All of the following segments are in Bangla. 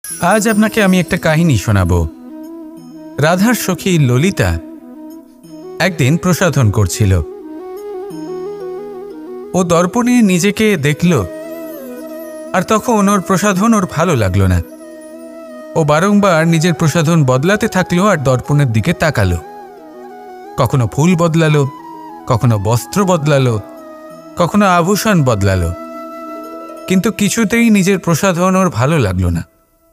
আজ আপনাকে আমি একটা কাহিনী শোনাব। রাধার সখী ললিতা একদিন প্রসাধন করছিল। ও দর্পণে নিজেকে দেখল, আর তখন ওর প্রসাধন ওর ভালো লাগলো না। ও বারংবার নিজের প্রসাধন বদলাতে থাকলো আর দর্পণের দিকে তাকালো। কখনো ফুল বদলালো, কখনো বস্ত্র বদলালো, কখনো আভূষণ বদলালো, কিন্তু কিছুতেই নিজের প্রসাধন ওর ভালো লাগলো না।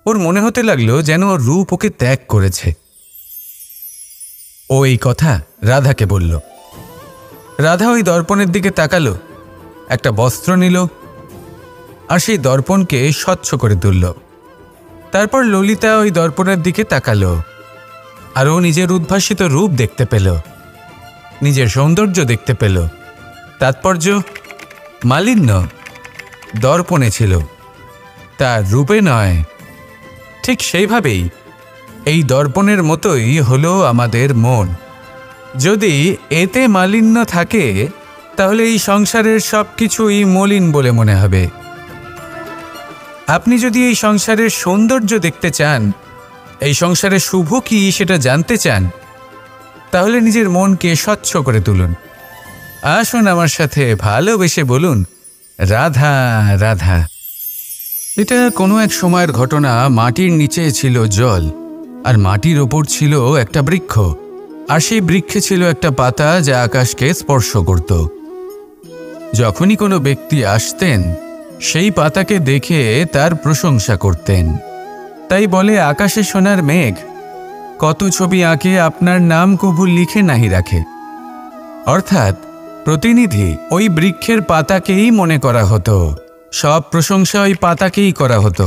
ওর মনে হতে লাগলো যেন ওর রূপ ওকে ত্যাগ করেছে। ও এই কথা রাধাকে বলল। রাধা ওই দর্পণের দিকে তাকালো, একটা বস্ত্র নিল আর সেই দর্পণকে স্বচ্ছ করে তুলল। তারপর ললিতা ওই দর্পণের দিকে তাকালো আর ও নিজের উদ্ভাসিত রূপ দেখতে পেল, নিজের সৌন্দর্য দেখতে পেল। তাৎপর্য মালিন্য দর্পণে ছিল, তার রূপে নয়। ঠিক সেইভাবেই এই দর্পণের মতোই হলো আমাদের মন। যদি এতে মালিন্য থাকে তাহলে এই সংসারের সব কিছুই মলিন বলে মনে হবে। আপনি যদি এই সংসারের সৌন্দর্য দেখতে চান, এই সংসারের শুভ কি সেটা জানতে চান, তাহলে নিজের মনকে স্বচ্ছ করে তুলুন। আসুন আমার সাথে ভালোবেসে বলুন, রাধা রাধা। এটা কোনো এক সময়ের ঘটনা। মাটির নিচে ছিল জল, আর মাটির ওপর ছিল একটা বৃক্ষ, আর সেই বৃক্ষে ছিল একটা পাতা যা আকাশকে স্পর্শ করত। যখনই কোনো ব্যক্তি আসতেন, সেই পাতাকে দেখে তার প্রশংসা করতেন। তাই বলে, আকাশে সোনার মেঘ কত ছবি আঁকে, আপনার নাম কবু লিখে নাহি রাখে। অর্থাৎ প্রতিনিধি ওই বৃক্ষের পাতাকেই মনে করা হতো, সব প্রশংসা ওই পাতাকেই করা হতো।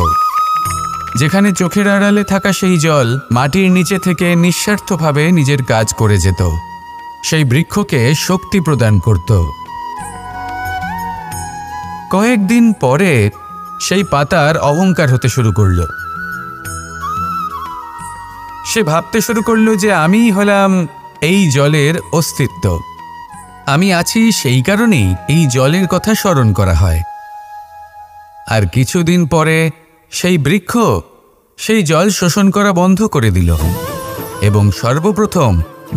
যেখানে চোখের আড়ালে থাকা সেই জল মাটির নিচে থেকে নিঃস্বার্থভাবে নিজের কাজ করে যেত, সেই বৃক্ষকে শক্তি প্রদান করত। কয়েকদিন পরে সেই পাতার অহংকার হতে শুরু করল। সে ভাবতে শুরু করল যে আমিই হলাম এই জলের অস্তিত্ব, আমি আছি, সেই কারণেই এই জলের কথা স্মরণ করা হয়। আর কিছুদিন পরে সেই বৃক্ষ সেই জল শোষণ করা বন্ধ করে দিল, এবং সর্বপ্রথম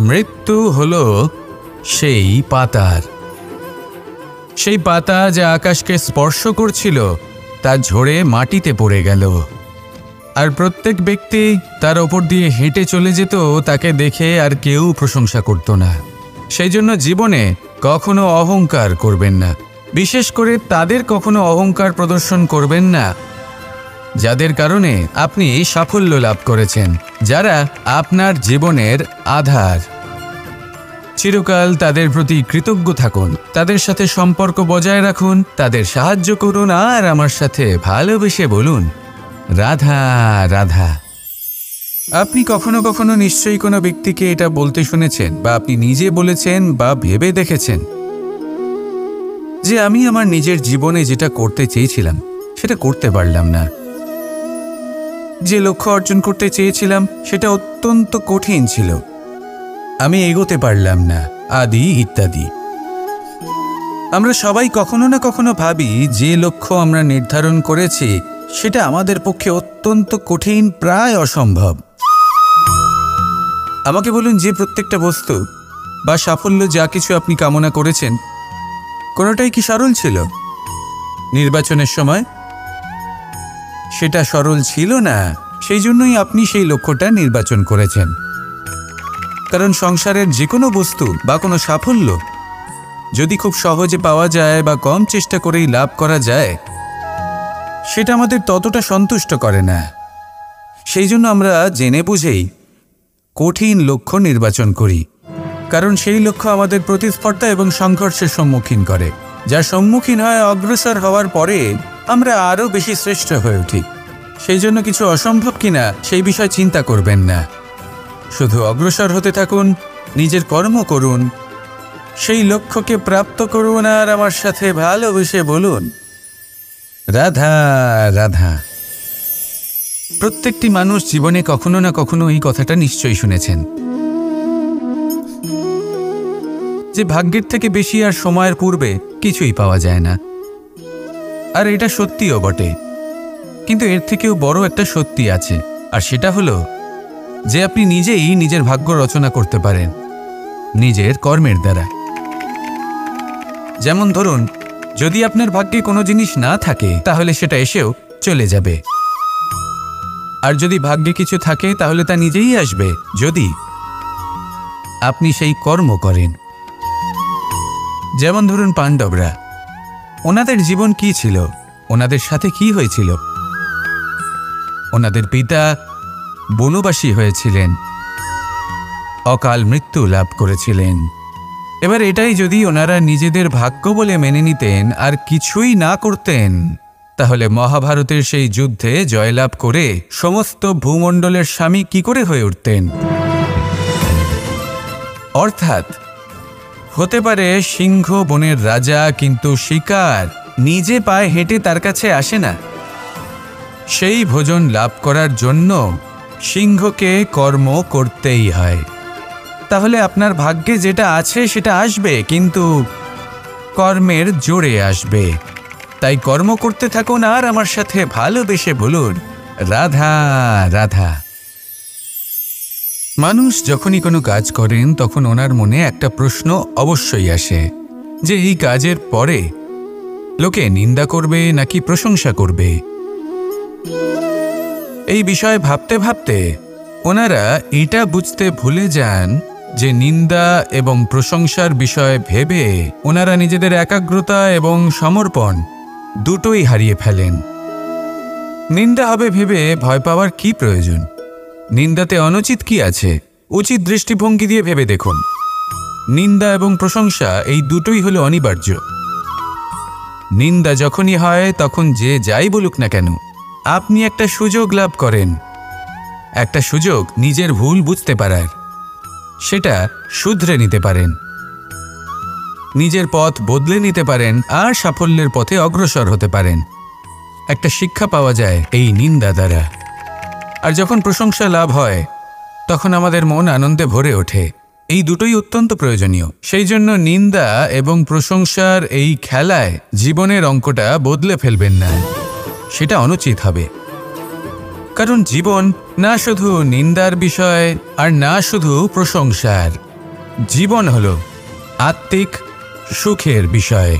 মৃত্যু হল সেই পাতার। সেই পাতা যা আকাশকে স্পর্শ করছিল তা ঝরে মাটিতে পড়ে গেল, আর প্রত্যেক ব্যক্তি তার ওপর দিয়ে হেঁটে চলে যেত, তাকে দেখে আর কেউ প্রশংসা করত না। সেই জন্য জীবনে কখনো অহংকার করবেন না, বিশেষ করে তাদের কখনো অহংকার প্রদর্শন করবেন না যাদের কারণে আপনি সাফল্য লাভ করেছেন, যারা আপনার জীবনের আধার। চিরকাল তাদের প্রতি কৃতজ্ঞ থাকুন, তাদের সাথে সম্পর্ক বজায় রাখুন, তাদের সাহায্য করুন, আর আমার সাথে ভালোবেসে বলুন, রাধা রাধা। আপনি কখনো কখনো নিশ্চয়ই কোনো ব্যক্তিকে এটা বলতে শুনেছেন, বা আপনি নিজে বলেছেন বা ভেবে দেখেছেন যে আমি আমার নিজের জীবনে যেটা করতে চেয়েছিলাম সেটা করতে পারলাম না, যে লক্ষ্য অর্জন করতে চেয়েছিলাম সেটা অত্যন্ত কঠিন ছিল, আমি এগোতে পারলাম না, আদি ইত্যাদি। আমরা সবাই কখনো না কখনো ভাবি যে লক্ষ্য আমরা নির্ধারণ করেছি সেটা আমাদের পক্ষে অত্যন্ত কঠিন, প্রায় অসম্ভব। আমাকে বলুন, যে প্রত্যেকটা বস্তু বা সাফল্য যা কিছু আপনি কামনা করেছেন, কোনোটাই কি সরল ছিল? নির্বাচনের সময় সেটা সরল ছিল না, সেই জন্যই আপনি সেই লক্ষ্যটা নির্বাচন করেছেন। কারণ সংসারের যে কোনো বস্তু বা কোনো সাফল্য যদি খুব সহজে পাওয়া যায় বা কম চেষ্টা করেই লাভ করা যায়, সেটা আমাদের ততটা সন্তুষ্ট করে না। সেই জন্য আমরা জেনে বুঝেই কঠিন লক্ষ্য নির্বাচন করি, কারণ সেই লক্ষ্য আমাদের প্রতিস্পর্ধা এবং সংঘর্ষের সম্মুখীন করে, যার সম্মুখীন হয় অগ্রসর হওয়ার পরে আমরা আরও বেশি শ্রেষ্ঠ হয়ে উঠি। সেই জন্য কিছু অসম্ভব কিনা সেই বিষয় চিন্তা করবেন না, শুধু অগ্রসর হতে থাকুন, নিজের কর্ম করুন, সেই লক্ষ্যকে প্রাপ্ত করুন, আর আমার সাথে ভালোবেসে বলুন, রাধা রাধা। প্রত্যেকটি মানুষ জীবনে কখনো না কখনো এই কথাটা নিশ্চয়ই শুনেছেন যে ভাগ্যের থেকে বেশি আর সময়ের পূর্বে কিছুই পাওয়া যায় না। আর এটা সত্যিও বটে। কিন্তু এর থেকেও বড় একটা সত্যি আছে, আর সেটা হলো যে আপনি নিজেই নিজের ভাগ্য রচনা করতে পারেন নিজের কর্মের দ্বারা। যেমন ধরুন, যদি আপনার ভাগ্যে কোনো জিনিস না থাকে তাহলে সেটা এসেও চলে যাবে, আর যদি ভাগ্যে কিছু থাকে তাহলে তা নিজেই আসবে, যদি আপনি সেই কর্ম করেন। যেমন ধরুন পাণ্ডবরা, ওনাদের জীবন কি ছিল, ওনাদের সাথে কি হয়েছিল? ওনাদের পিতা বনবাসী হয়েছিলেন, অকাল মৃত্যু লাভ করেছিলেন। এবার এটাই যদি ওনারা নিজেদের ভাগ্য বলে মেনে নিতেন আর কিছুই না করতেন, তাহলে মহাভারতের সেই যুদ্ধে জয়লাভ করে সমস্ত ভূমণ্ডলের স্বামী কি করে হয়ে উঠতেন? অর্থাৎ হতে পারে সিংহ বনের রাজা, কিন্তু শিকার নিজে পায়ে হেঁটে তার কাছে আসে না। সেই ভোজন লাভ করার জন্য সিংহকে কর্ম করতেই হয়। তাহলে আপনার ভাগ্যে যেটা আছে সেটা আসবে, কিন্তু কর্মের জোরে আসবে। তাই কর্ম করতে থাকুন আর আমার সাথে ভালোবেসে বলুন, রাধা রাধা। মানুষ যখনই কোনো কাজ করেন তখন ওনার মনে একটা প্রশ্ন অবশ্যই আসে যে এই কাজের পরে লোকে নিন্দা করবে নাকি প্রশংসা করবে। এই বিষয়ে ভাবতে ভাবতে ওনারা এটা বুঝতে ভুলে যান যে নিন্দা এবং প্রশংসার বিষয় ভেবে ওনারা নিজেদের একাগ্রতা এবং সমর্পণ দুটোই হারিয়ে ফেলেন। নিন্দা হবে ভেবে ভয় পাওয়ার কি প্রয়োজন? নিন্দাতে অনুচিত কি আছে? উচিত দৃষ্টিভঙ্গি দিয়ে ভেবে দেখুন। নিন্দা এবং প্রশংসা এই দুটোই হলো অনিবার্য। নিন্দা যখনই হয় তখন যে যাই বলুক না কেন, আপনি একটা সুযোগ লাভ করেন, একটা সুযোগ নিজের ভুল বুঝতে পারার, সেটা শুধরে নিতে পারেন, নিজের পথ বদলে নিতে পারেন আর সাফল্যের পথে অগ্রসর হতে পারেন। একটা শিক্ষা পাওয়া যায় এই নিন্দা দ্বারা। আর যখন প্রশংসা লাভ হয় তখন আমাদের মন আনন্দে ভরে ওঠে। এই দুটোই অত্যন্ত প্রয়োজনীয়। সেই জন্য নিন্দা এবং প্রশংসার এই খেলায় জীবনের অঙ্কটা বদলে ফেলবেন না, সেটা অনুচিত হবে। কারণ জীবন না শুধু নিন্দার বিষয় আর না শুধু প্রশংসার, জীবন হলো আত্মিক সুখের বিষয়।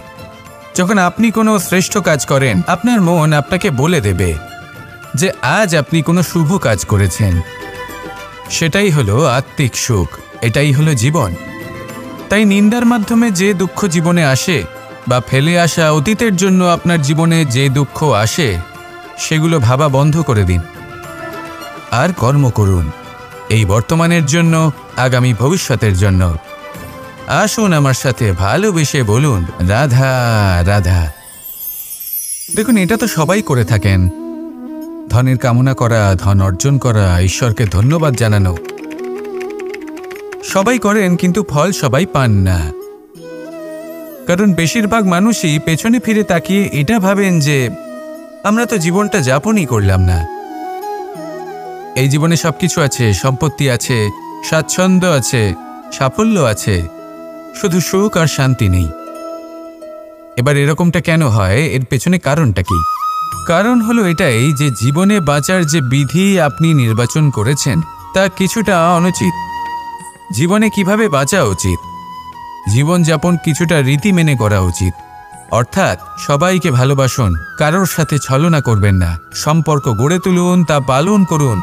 যখন আপনি কোনো শ্রেষ্ঠ কাজ করেন, আপনার মন আপনাকে বলে দেবে যে আজ আপনি কোনো শুভ কাজ করেছেন। সেটাই হলো আত্মিক সুখ, এটাই হলো জীবন। তাই নিন্দার মাধ্যমে যে দুঃখ জীবনে আসে বা ফেলে আসা অতীতের জন্য আপনার জীবনে যে দুঃখ আসে, সেগুলো ভাবা বন্ধ করে দিন আর কর্ম করুন এই বর্তমানের জন্য, আগামী ভবিষ্যতের জন্য। আসুন আমার সাথে ভালোবেসে বলুন, রাধা রাধা। দেখুন, এটা তো সবাই করে থাকেন, ধনের কামনা করা, ধন অর্জন করা, ঈশ্বরকে ধন্যবাদ জানানো, সবাই করেন, কিন্তু ফল সবাই পান না। কারণ বেশিরভাগ মানুষই পেছনে ফিরে তাকিয়ে এটা ভাবেন যে আমরা তো জীবনটা যাপনই করলাম না। এই জীবনে সবকিছু আছে, সম্পত্তি আছে, স্বাচ্ছন্দ্য আছে, সাফল্য আছে, শুধু সুখ আর শান্তি নেই। এবার এরকমটা কেন হয়? এর পেছনে কারণটা কি? কারণ হলো এটাই যে জীবনে বাঁচার যে বিধি আপনি নির্বাচন করেছেন তা কিছুটা অনুচিত। জীবনে কিভাবে বাঁচা উচিত, জীবনযাপন কিছুটা রীতি মেনে করা উচিত। অর্থাৎ সবাইকে ভালোবাসুন, কারোর সাথে ছলনা করবেন না, সম্পর্ক গড়ে তুলুন, তা পালন করুন।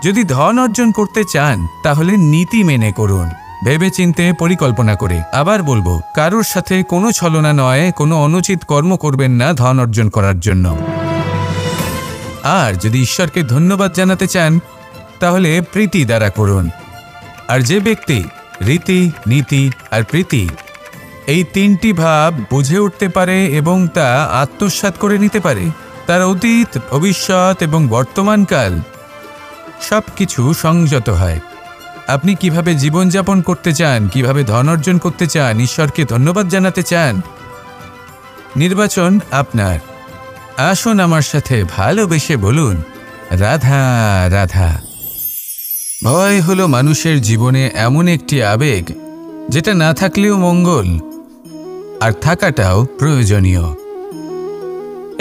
যদি ধন অর্জন করতে চান তাহলে নীতি মেনে করুন, ভেবেচিন্তে পরিকল্পনা করে। আবার বলবো, কারোর সাথে কোনো ছলনা নয়, কোনো অনুচিত কর্ম করবেন না ধন অর্জন করার জন্য। আর যদি ঈশ্বরকে ধন্যবাদ জানাতে চান তাহলে প্রীতি দ্বারা করুন। আর যে ব্যক্তি রীতি, নীতি আর প্রীতি এই তিনটি ভাব বুঝে উঠতে পারে এবং তা আত্মসাৎ করে নিতে পারে, তার অতীত, ভবিষ্যৎ এবং বর্তমানকাল সব কিছু সংযত হয়। আপনি কিভাবে জীবনযাপন করতে চান, কিভাবে ধন অর্জন করতে চান, ঈশ্বরকে ধন্যবাদ জানাতে চান, নির্বাচন আপনার। আসুন আমার সাথে ভালোবেসে বলুন, রাধা রাধা। ভয় হলো মানুষের জীবনে এমন একটি আবেগ যেটা না থাকলেও মঙ্গল, আর থাকাটাও প্রয়োজনীয়।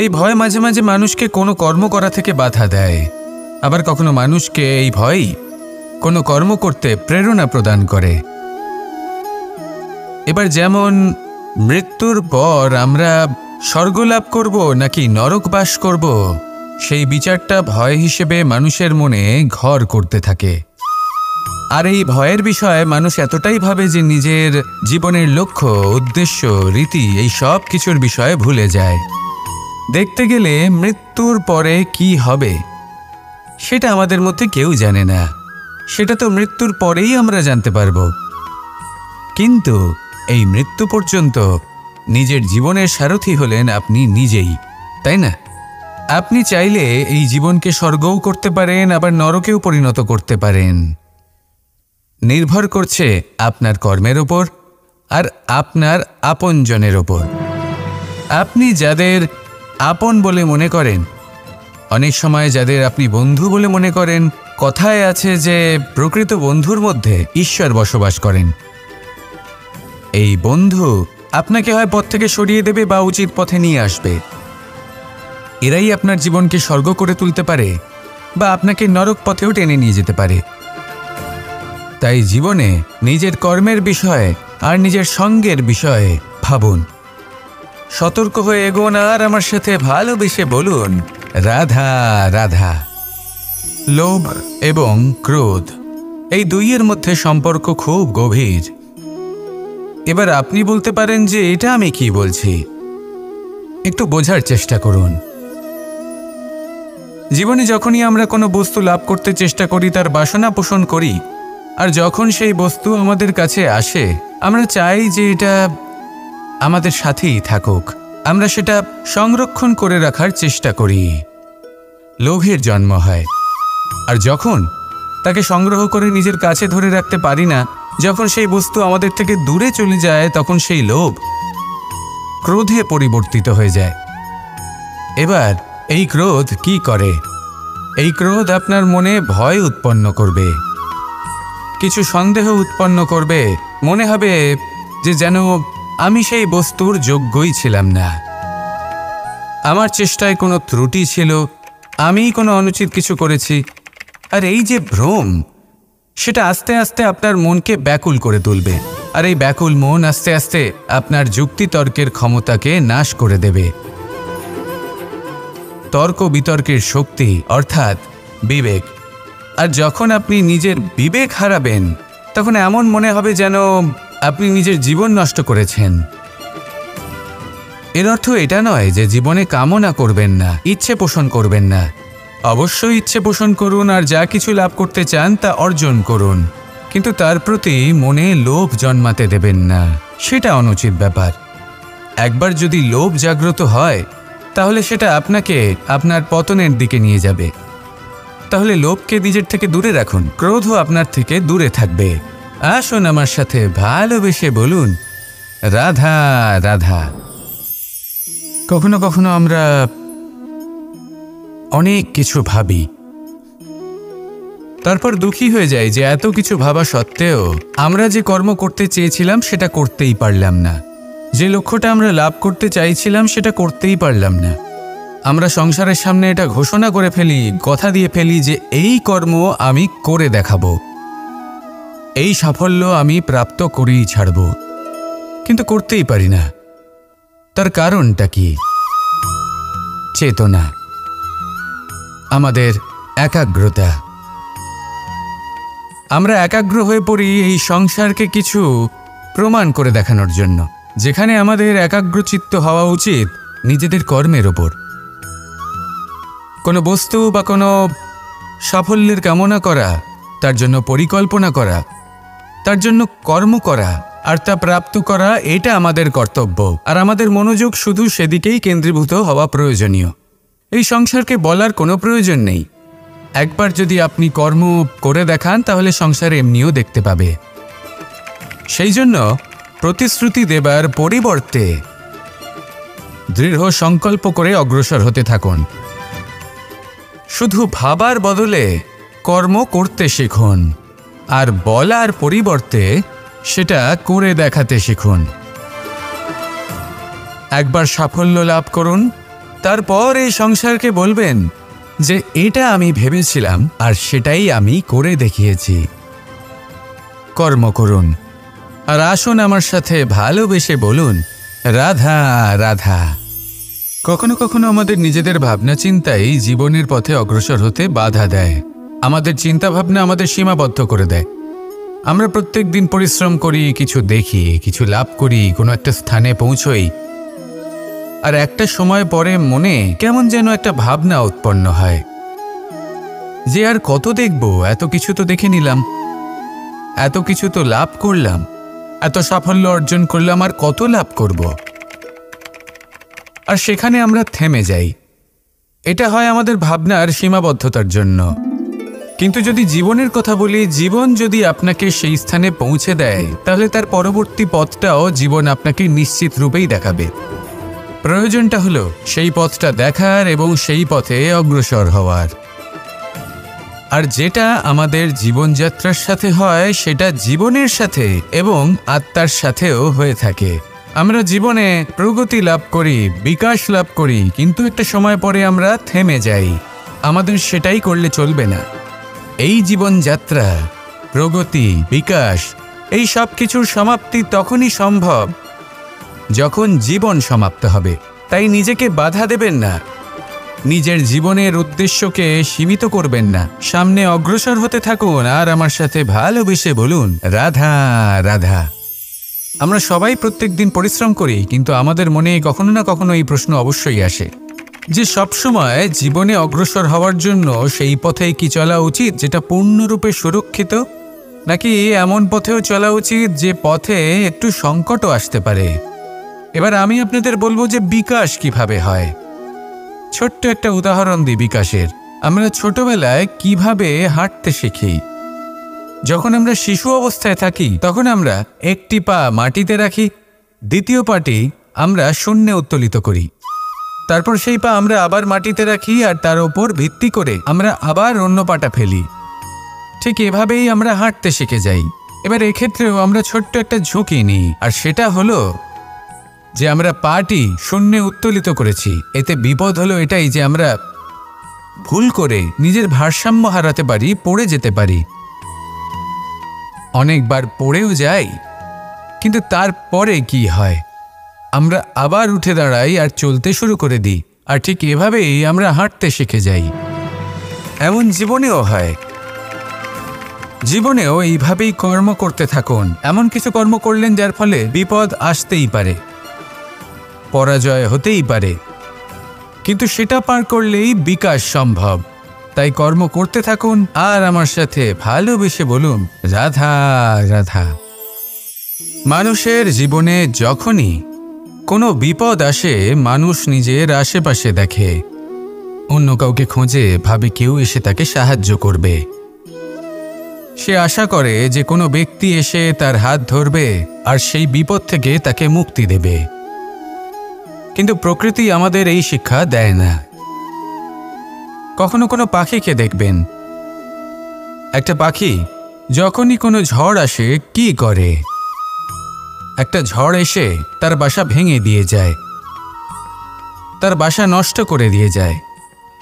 এই ভয় মাঝে মাঝে মানুষকে কোনো কর্ম করা থেকে বাধা দেয়, আবার কখনো মানুষকে এই ভয়ই কোনো কর্ম করতে প্রেরণা প্রদান করে। এবার যেমন মৃত্যুর পর আমরা স্বর্গলাভ করব নাকি নরক বাস করব, সেই বিচারটা ভয় হিসেবে মানুষের মনে ঘর করতে থাকে। আর এই ভয়ের বিষয়ে মানুষ এতটাই ভাবে যে নিজের জীবনের লক্ষ্য, উদ্দেশ্য, রীতি এই সব কিছুর বিষয়ে ভুলে যায়। দেখতে গেলে মৃত্যুর পরে কি হবে সেটা আমাদের মধ্যে কেউ জানে না, সেটা তো মৃত্যুর পরেই আমরা জানতে পারব। কিন্তু এই মৃত্যু পর্যন্ত নিজের জীবনের সারথি হলেন আপনি নিজেই, তাই না? আপনি চাইলে এই জীবনকে স্বর্গও করতে পারেন, আবার নরকেও পরিণত করতে পারেন। নির্ভর করছে আপনার কর্মের ওপর আর আপনার আপনজনের ওপর। আপনি যাদের আপন বলে মনে করেন, অনেক সময় যাদের আপনি বন্ধু বলে মনে করেন, কথায় আছে যে প্রকৃত বন্ধুর মধ্যে ঈশ্বর বসবাস করেন। এই বন্ধু আপনাকে হয় পথ থেকে সরিয়ে দেবে বা উচিত পথে নিয়ে আসবে। এরাই আপনার জীবনকে স্বর্গ করে তুলতে পারে বা আপনাকে নরক পথেও টেনে নিয়ে যেতে পারে। তাই জীবনে নিজের কর্মের বিষয়ে আর নিজের সঙ্গের বিষয়ে ভাবুন, সতর্ক হয়ে এগোন আর আমার সাথে ভালোবেসে বলুন, রাধা রাধা। লোভ এবং ক্রোধ এই দুইয়ের মধ্যে সম্পর্ক খুব গভীর। এবার আপনি বলতে পারেন যে এটা আমি কি বলছি, একটু বোঝার চেষ্টা করুন। জীবনে যখনই আমরা কোনো বস্তু লাভ করতে চেষ্টা করি, তার বাসনা পোষণ করি, আর যখন সেই বস্তু আমাদের কাছে আসে, আমরা চাই যে এটা আমাদের সাথেই থাকুক, আমরা সেটা সংরক্ষণ করে রাখার চেষ্টা করি। লোভের জন্ম হয়। আর যখন তাকে সংগ্রহ করে নিজের কাছে ধরে রাখতে পারি না, যখন সেই বস্তু আমাদের থেকে দূরে চলে যায়, তখন সেই লোভ ক্রোধে পরিবর্তিত হয়ে যায়। এবার এই ক্রোধ কি করে? এই ক্রোধ আপনার মনে ভয় উৎপন্ন করবে, কিছু সন্দেহ উৎপন্ন করবে। মনে হবে যে যেন আমি সেই বস্তুর যোগ্যই ছিলাম না, আমার চেষ্টায় কোনো ত্রুটি ছিল, আমিই কোনো অনুচিত কিছু করেছি। আর এই যে ভ্রম, সেটা আস্তে আস্তে আপনার মনকে ব্যাকুল করে তুলবে। আর এই ব্যাকুল মন আস্তে আস্তে আপনার যুক্তিতর্কের ক্ষমতাকে নাশ করে দেবে। তর্ক বিতর্কের শক্তি অর্থাৎ বিবেক। আর যখন আপনি নিজের বিবেক হারাবেন, তখন এমন মনে হবে যেন আপনি নিজের জীবন নষ্ট করেছেন। এর অর্থ এটা নয় যে জীবনে কামনা করবেন না, ইচ্ছে পোষণ করবেন না। অবশ্যই ইচ্ছে পোষণ করুন, আর যা কিছু লাভ করতে চান তা অর্জন করুন, কিন্তু তার প্রতি মনে লোভ জন্মাতে দেবেন না, সেটা অনুচিত ব্যাপার। একবার যদি লোভ জাগ্রত হয়, তাহলে সেটা আপনাকে আপনার পতনের দিকে নিয়ে যাবে। তাহলে লোভকে নিজের থেকে দূরে রাখুন, ক্রোধও আপনার থেকে দূরে থাকবে। আসুন আমার সাথে ভালোবেসে বলুন, রাধা রাধা। কখনো কখনো আমরা অনেক কিছু ভাবি, তারপর দুঃখী হয়ে যাই যে এত কিছু ভাবা সত্ত্বেও আমরা যে কর্ম করতে চেয়েছিলাম সেটা করতেই পারলাম না, যে লক্ষ্যটা আমরা লাভ করতে চাইছিলাম সেটা করতেই পারলাম না। আমরা সংসারের সামনে এটা ঘোষণা করে ফেলি, কথা দিয়ে ফেলি যে এই কর্ম আমি করে দেখাবো, এই সাফল্য আমি প্রাপ্ত করেই ছাড়ব, কিন্তু করতেই পারি না। তার কারণটা কি? চেতনা, আমাদের একাগ্রতা। আমরা একাগ্র হয়ে পড়ি এই সংসারকে কিছু প্রমাণ করে দেখানোর জন্য, যেখানে আমাদের একাগ্রচিত্ত হওয়া উচিত নিজেদের কর্মের ওপর। কোনো বস্তু বা কোনো সাফল্যের কামনা করা, তার জন্য পরিকল্পনা করা, তার জন্য কর্ম করা আর তা প্রাপ্ত করা, এটা আমাদের কর্তব্য। আর আমাদের মনোযোগ শুধু সেদিকেই কেন্দ্রীভূত হওয়া প্রয়োজনীয়। এই সংসারকে বলার কোনো প্রয়োজন নেই। একবার যদি আপনি কর্ম করে দেখান, তাহলে সংসার এমনিও দেখতে পাবে। সেই জন্য প্রতিশ্রুতি দেবার পরিবর্তে দৃঢ় সংকল্প করে অগ্রসর হতে থাকুন। শুধু ভাবার বদলে কর্ম করতে শিখুন, আর বলার পরিবর্তে সেটা করে দেখাতে শিখুন। একবার সাফল্য লাভ করুন, তারপর এই সংসারকে বলবেন যে এটা আমি ভেবেছিলাম আর সেটাই আমি করে দেখিয়েছি। কর্ম করুন আর আসুন আমার সাথে ভালোবেসে বলুন, রাধা রাধা। কখনো কখনো আমাদের নিজেদের ভাবনা চিন্তাই জীবনের পথে অগ্রসর হতে বাধা দেয়। আমাদের চিন্তা ভাবনা আমাদের সীমাবদ্ধ করে দেয়। আমরা প্রত্যেক দিন পরিশ্রম করি, কিছু দেখি, কিছু লাভ করি, কোনো একটা স্থানে পৌঁছই, আর একটা সময় পরে মনে কেমন যেন একটা ভাবনা উৎপন্ন হয় যে আর কত দেখব, এত কিছু তো দেখে নিলাম, এত কিছু তো লাভ করলাম, এত সাফল্য অর্জন করলাম, আর কত লাভ করব। আর সেখানে আমরা থেমে যাই। এটা হয় আমাদের ভাবনার সীমাবদ্ধতার জন্য। কিন্তু যদি জীবনের কথা বলি, জীবন যদি আপনাকে সেই স্থানে পৌঁছে দেয়, তাহলে তার পরবর্তী পথটাও জীবন আপনাকে নিশ্চিত রূপেই দেখাবে। প্রয়োজনটা হলো সেই পথটা দেখার এবং সেই পথে অগ্রসর হওয়ার। আর যেটা আমাদের জীবনযাত্রার সাথে হয়, সেটা জীবনের সাথে এবং আত্মার সাথেও হয়ে থাকে। আমরা জীবনে প্রগতি লাভ করি, বিকাশ লাভ করি, কিন্তু একটা সময় পরে আমরা থেমে যাই। আমাদের সেটাই করলে চলবে না। এই জীবনযাত্রা, প্রগতি, বিকাশ, এই সব কিছুর সমাপ্তি তখনই সম্ভব যখন জীবন সমাপ্ত হবে। তাই নিজেকে বাধা দেবেন না, নিজের জীবনের উদ্দেশ্যকে সীমিত করবেন না। সামনে অগ্রসর হতে থাকুন আর আমার সাথে ভালোবেসে বলুন, রাধা রাধা। আমরা সবাই প্রত্যেক দিন পরিশ্রম করি, কিন্তু আমাদের মনে কখনো না কখনো এই প্রশ্ন অবশ্যই আসে যে সবসময় জীবনে অগ্রসর হওয়ার জন্য সেই পথে কি চলা উচিত যেটা পূর্ণরূপে সুরক্ষিত, নাকি এমন পথেও চলা উচিত যে পথে একটু সংকটও আসতে পারে। এবার আমি আপনাদের বলবো যে বিকাশ কিভাবে হয়। ছোট্ট একটা উদাহরণ দিই বিকাশের। আমরা ছোটবেলায় কিভাবে হাঁটতে শিখি। যখন আমরা শিশু অবস্থায় থাকি, তখন আমরা একটি পা মাটিতে রাখি, দ্বিতীয় পাটি আমরা শূন্যে উত্তোলিত করি, তারপর সেই পা আমরা আবার মাটিতে রাখি আর তার ওপর ভিত্তি করে আমরা আবার অন্য পাটা ফেলি। ঠিক এভাবেই আমরা হাঁটতে শিখে যাই। এবার এক্ষেত্রেও আমরা ছোট্ট একটা ঝুঁকি নিই, আর সেটা হলো যে আমরা পাটি শূন্যে উত্তোলিত করেছি। এতে বিপদ হলো এটাই যে আমরা ভুল করে নিজের ভারসাম্য হারাতে পারি, পড়ে যেতে পারি। অনেকবার পড়েও যাই, কিন্তু তারপরে কি হয়, আমরা আবার উঠে দাঁড়াই আর চলতে শুরু করে দিই। আর ঠিক এভাবেই আমরা হাঁটতে শিখে যাই। এমন জীবনেও হয়। জীবনেও এইভাবেই কর্ম করতে থাকুন। এমন কিছু কর্ম করলেন যার ফলে বিপদ আসতেই পারে, পরাজয় হতেই পারে, কিন্তু সেটা পার করলেই বিকাশ সম্ভব। তাই কর্ম করতে থাকুন আর আমার সাথে ভালোবেসে বলুন, রাধা রাধা। মানুষের জীবনে যখনই কোনো বিপদ আসে, মানুষ নিজের আশেপাশে দেখে, অন্য কাউকে খোঁজে, ভাবে কেউ এসে তাকে সাহায্য করবে। সে আশা করে যে কোনো ব্যক্তি এসে তার হাত ধরবে আর সেই বিপদ থেকে তাকে মুক্তি দেবে। কিন্তু প্রকৃতি আমাদের এই শিক্ষা দেয় না। কখনো কোনো পাখিকে দেখবেন, একটা পাখি যখনই কোনো ঝড় আসে কি করে, একটা ঝড় এসে তার বাসা ভেঙে দিয়ে যায়, তার বাসা নষ্ট করে দিয়ে যায়।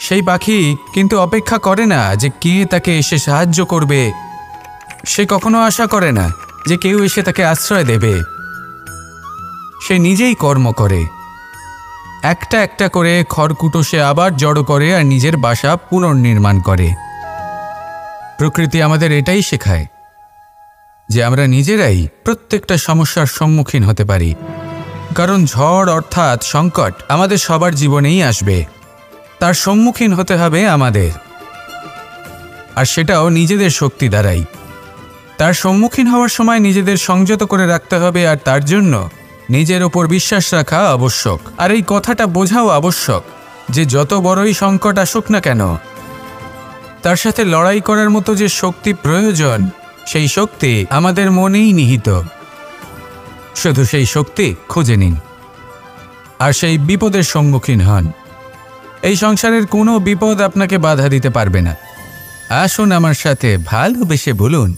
সেই পাখি কিন্তু অপেক্ষা করে না যে কে তাকে এসে সাহায্য করবে। সে কখনো আশা করে না যে কেউ এসে তাকে আশ্রয় দেবে। সে নিজেই কর্ম করে, একটা একটা করে খড়কুটো সে আবার জড়ো করে আর নিজের বাসা পুনর্নির্মাণ করে। প্রকৃতি আমাদের এটাই শেখায় যে আমরা নিজেরাই প্রত্যেকটা সমস্যার সম্মুখীন হতে পারি। কারণ ঝড় অর্থাৎ সংকট আমাদের সবার জীবনেই আসবে, তার সম্মুখীন হতে হবে আমাদের, আর সেটাও নিজেদের শক্তি দ্বারাই। তার সম্মুখীন হওয়ার সময় নিজেদের সংযত করে রাখতে হবে, আর তার জন্য নিজের ওপর বিশ্বাস রাখা আবশ্যক। আর এই কথাটা বোঝাও আবশ্যক যে যত বড়ই সংকট আসুক না কেন, তার সাথে লড়াই করার মতো যে শক্তি প্রয়োজন, সেই শক্তি আমাদের মনেই নিহিত। শুধু সেই শক্তি খুঁজে নিন আর সেই বিপদের সম্মুখীন হন। এই সংসারের কোনো বিপদ আপনাকে বাধা দিতে পারবে না। আসুন আমার সাথে ভালোবেসে বলুন,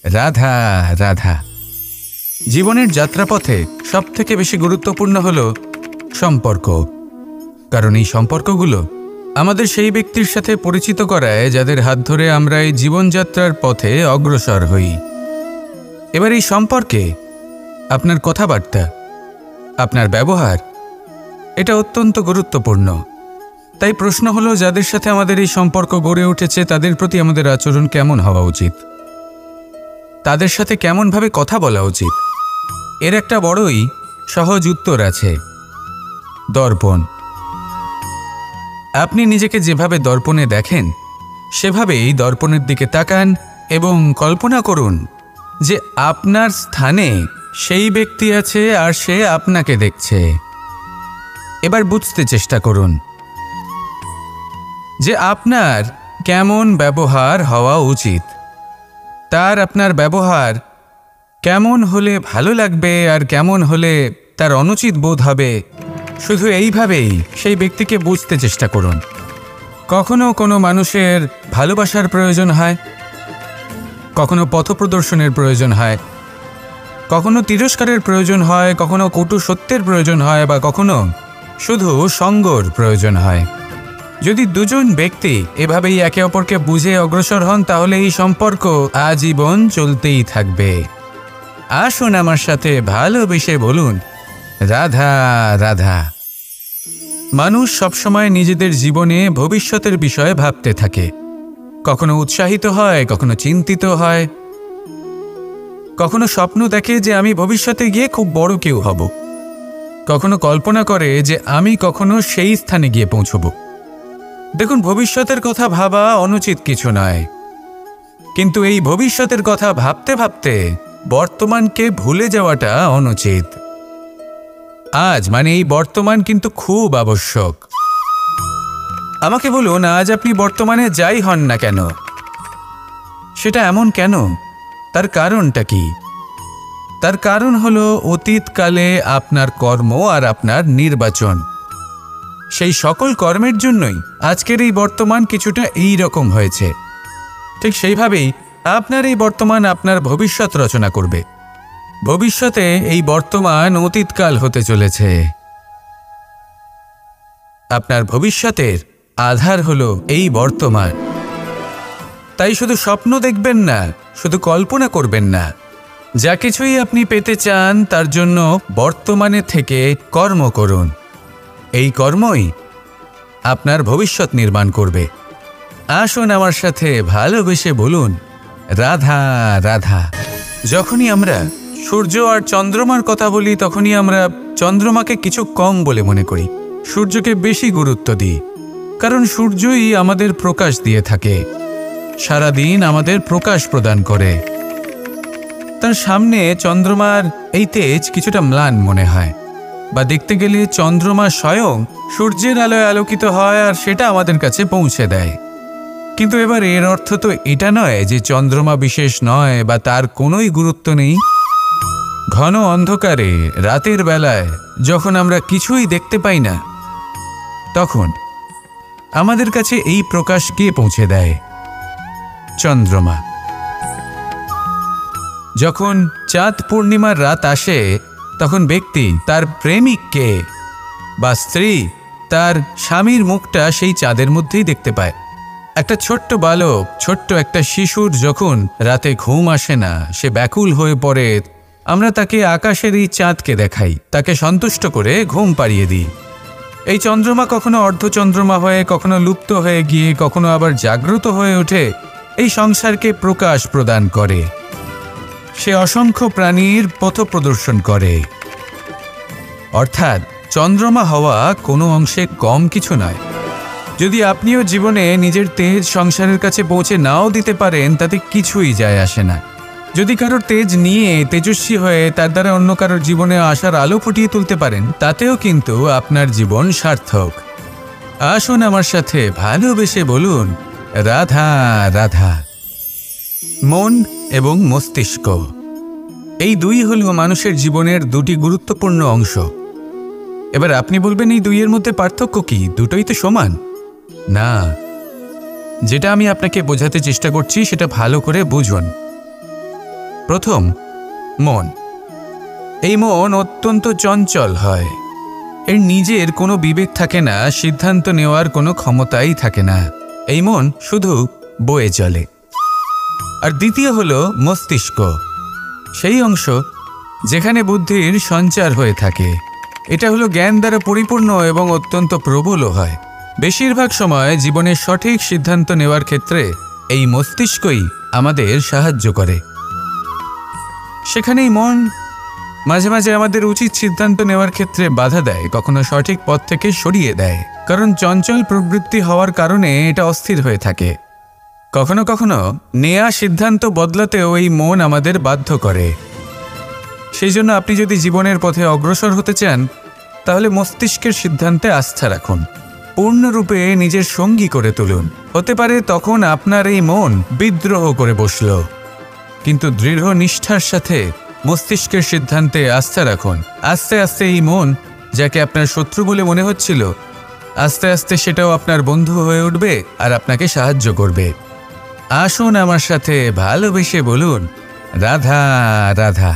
রাধা রাধা। জীবনের যাত্রাপথে সবথেকে বেশি গুরুত্বপূর্ণ হলো সম্পর্ক। কারণ এই সম্পর্কগুলো আমাদের সেই ব্যক্তির সাথে পরিচিত করায় যাদের হাত ধরে আমরা এই জীবনযাত্রার পথে অগ্রসর হই। এবার এই সম্পর্কে আপনার কথাবার্তা, আপনার ব্যবহার, এটা অত্যন্ত গুরুত্বপূর্ণ। তাই প্রশ্ন হলো, যাদের সাথে আমাদের এই সম্পর্ক গড়ে উঠেছে তাদের প্রতি আমাদের আচরণ কেমন হওয়া উচিত, তাদের সাথে কেমনভাবে কথা বলা উচিত। এর একটা বড়ই সহজ উত্তর আছে, দর্পণ। আপনি নিজেকে যেভাবে দর্পণে দেখেন সেভাবেই দর্পণের দিকে তাকান এবং কল্পনা করুন যে আপনার স্থানে সেই ব্যক্তি আছে আর সে আপনাকে দেখছে। এবার বুঝতে চেষ্টা করুন যে আপনার কেমন ব্যবহার হওয়া উচিত, তার আপনার ব্যবহার কেমন হলে ভালো লাগবে আর কেমন হলে তার অনুচিত বোধ হবে। শুধু এইভাবেই সেই ব্যক্তিকে বুঝতে চেষ্টা করুন। কখনো কোনো মানুষের ভালোবাসার প্রয়োজন হয়, কখনো পথপ্রদর্শনের প্রয়োজন হয়, কখনো তিরস্কারের প্রয়োজন হয়, কখনো কটু সত্যের প্রয়োজন হয়, বা কখনো শুধু সঙ্গর প্রয়োজন হয়। যদি দুজন ব্যক্তি এভাবেই একে অপরকে বুঝে অগ্রসর হন তাহলে এই সম্পর্ক আজীবন চলতেই থাকবে। আসুন আমার সাথে ভালোবেসে বলুন, রাধা রাধা। মানুষ সবসময় নিজেদের জীবনে ভবিষ্যতের বিষয়ে ভাবতে থাকে। কখনো উৎসাহিত হয়, কখনো চিন্তিত হয়, কখনো স্বপ্ন দেখে যে আমি ভবিষ্যতে গিয়ে খুব বড় কেউ হব, কখনো কল্পনা করে যে আমি কখনো সেই স্থানে গিয়ে পৌঁছব। দেখুন, ভবিষ্যতের কথা ভাবা অনুচিত কিছু নয়, কিন্তু এই ভবিষ্যতের কথা ভাবতে ভাবতে বর্তমানকে ভুলে যাওয়াটা অনুচিত। আজ মানে এই বর্তমান কিন্তু খুব আবশ্যক। আমাকে বলুন, আজ আপনি বর্তমানে যাই হন না কেন, সেটা এমন কেন? তার কারণটা কি? তার কারণ হলো অতীতকালে আপনার কর্ম আর আপনার নির্বাচন। সেই সকল কর্মের জন্যই আজকের এই বর্তমান কিছুটা এই রকম হয়েছে। ঠিক সেইভাবেই আপনার এই বর্তমান আপনার ভবিষ্যৎ রচনা করবে। ভবিষ্যতে এই বর্তমান অতীতকাল হতে চলেছে। আপনার ভবিষ্যতের আধার হলো এই বর্তমান। তাই শুধু স্বপ্ন দেখবেন না, শুধু কল্পনা করবেন না। যা কিছুই আপনি পেতে চান তার জন্য বর্তমানে থেকে কর্ম করুন। এই কর্মই আপনার ভবিষ্যৎ নির্মাণ করবে। আসুন আমার সাথে ভালোবেসে বলুন, রাধা রাধা। যখনই আমরা সূর্য আর চন্দ্রমার কথা বলি তখনই আমরা চন্দ্রমাকে কিছু কম বলে মনে করি, সূর্যকে বেশি গুরুত্ব দিই। কারণ সূর্যই আমাদের প্রকাশ দিয়ে থাকে, সারাদিন আমাদের প্রকাশ প্রদান করে। তার সামনে চন্দ্রমার এই তেজ কিছুটা ম্লান মনে হয়, বা দেখতে গেলে চন্দ্রমা স্বয়ং সূর্যের আলোয় আলোকিত হয় আর সেটা আমাদের কাছে পৌঁছে দেয়। কিন্তু এবার এর অর্থ তো এটা নয় যে চন্দ্রমা বিশেষ নয় বা তার কোনোই গুরুত্ব নেই। ঘন অন্ধকারে রাতের বেলায় যখন আমরা কিছুই দেখতে পাই না, তখন আমাদের কাছে এই প্রকাশ কে পৌঁছে দেয়? চন্দ্রমা। যখন চাঁদ পূর্ণিমার রাত আসে তখন ব্যক্তি তার প্রেমিককে বা স্ত্রী তার স্বামীর মুখটা সেই চাঁদের মধ্যেই দেখতে পায়। একটা ছোট্ট বালক, ছোট্ট একটা শিশুর যখন রাতে ঘুম আসে না, সে ব্যাকুল হয়ে পড়ে, আমরা তাকে আকাশের এই চাঁদকে দেখাই, তাকে সন্তুষ্ট করে ঘুম পাড়িয়ে দিই। এই চন্দ্রমা কখনো অর্ধচন্দ্রমা হয়ে, কখনো লুপ্ত হয়ে গিয়ে, কখনো আবার জাগ্রত হয়ে ওঠে, এই সংসারকে প্রকাশ প্রদান করে। সে অসংখ্য প্রাণীর পথ প্রদর্শন করে। অর্থাৎ চন্দ্রমা হওয়া কোনো অংশে কম কিছু নয়। যদি আপনিও জীবনে নিজের তেজ সংসারের কাছে পৌঁছে নাও দিতে পারেন তাতে কিছুই যায় আসে না। যদি কারোর তেজ নিয়ে তেজস্বী হয়ে তার দ্বারা অন্য কারোর জীবনে আসার আলো ফুটিয়ে তুলতে পারেন তাতেও কিন্তু আপনার জীবন সার্থক। আসুন আমার সাথে ভালোবেসে বলুন, রাধা রাধা। মন এবং মস্তিষ্ক, এই দুই হলো মানুষের জীবনের দুটি গুরুত্বপূর্ণ অংশ। এবার আপনি বলবেন, এই দুইয়ের মধ্যে পার্থক্য কি? দুটোই তো সমান। না, যেটা আমি আপনাকে বোঝাতে চেষ্টা করছি সেটা ভালো করে বুঝুন। প্রথম, মন। এই মন অত্যন্ত চঞ্চল হয়। এর নিজের কোনো বিবেক থাকে না, সিদ্ধান্ত নেওয়ার কোনো ক্ষমতাই থাকে না। এই মন শুধু বয়ে চলে। আর দ্বিতীয় হলো মস্তিষ্ক, সেই অংশ যেখানে বুদ্ধির সঞ্চার হয়ে থাকে। এটা হলো জ্ঞান দ্বারা পরিপূর্ণ এবং অত্যন্ত প্রবলও হয়। বেশিরভাগ সময় জীবনের সঠিক সিদ্ধান্ত নেওয়ার ক্ষেত্রে এই মস্তিষ্কই আমাদের সাহায্য করে। সেখানেই মন মাঝে মাঝে আমাদের উচিত সিদ্ধান্ত নেওয়ার ক্ষেত্রে বাধা দেয়, কখনো সঠিক পথ থেকে সরিয়ে দেয়, কারণ চঞ্চল প্রবৃত্তি হওয়ার কারণে এটা অস্থির হয়ে থাকে। কখনো কখনো নেয়া সিদ্ধান্ত বদলাতেও এই মন আমাদের বাধ্য করে। সেই জন্য আপনি যদি জীবনের পথে অগ্রসর হতে চান, তাহলে মস্তিষ্কের সিদ্ধান্তে আস্থা রাখুন, পূর্ণরূপে নিজের সঙ্গী করে তুলুন। হতে পারে তখন আপনার এই মন বিদ্রোহ করে বসল, কিন্তু দৃঢ় নিষ্ঠার সাথে মস্তিষ্কের সিদ্ধান্তে আস্থা রাখুন। আস্তে আস্তে এই মন, যাকে আপনার শত্রু বলে মনে হচ্ছিল, আস্তে আস্তে সেটাও আপনার বন্ধু হয়ে উঠবে আর আপনাকে সাহায্য করবে। আসুন আমার সাথে ভালোবেসে বলুন, রাধা রাধা।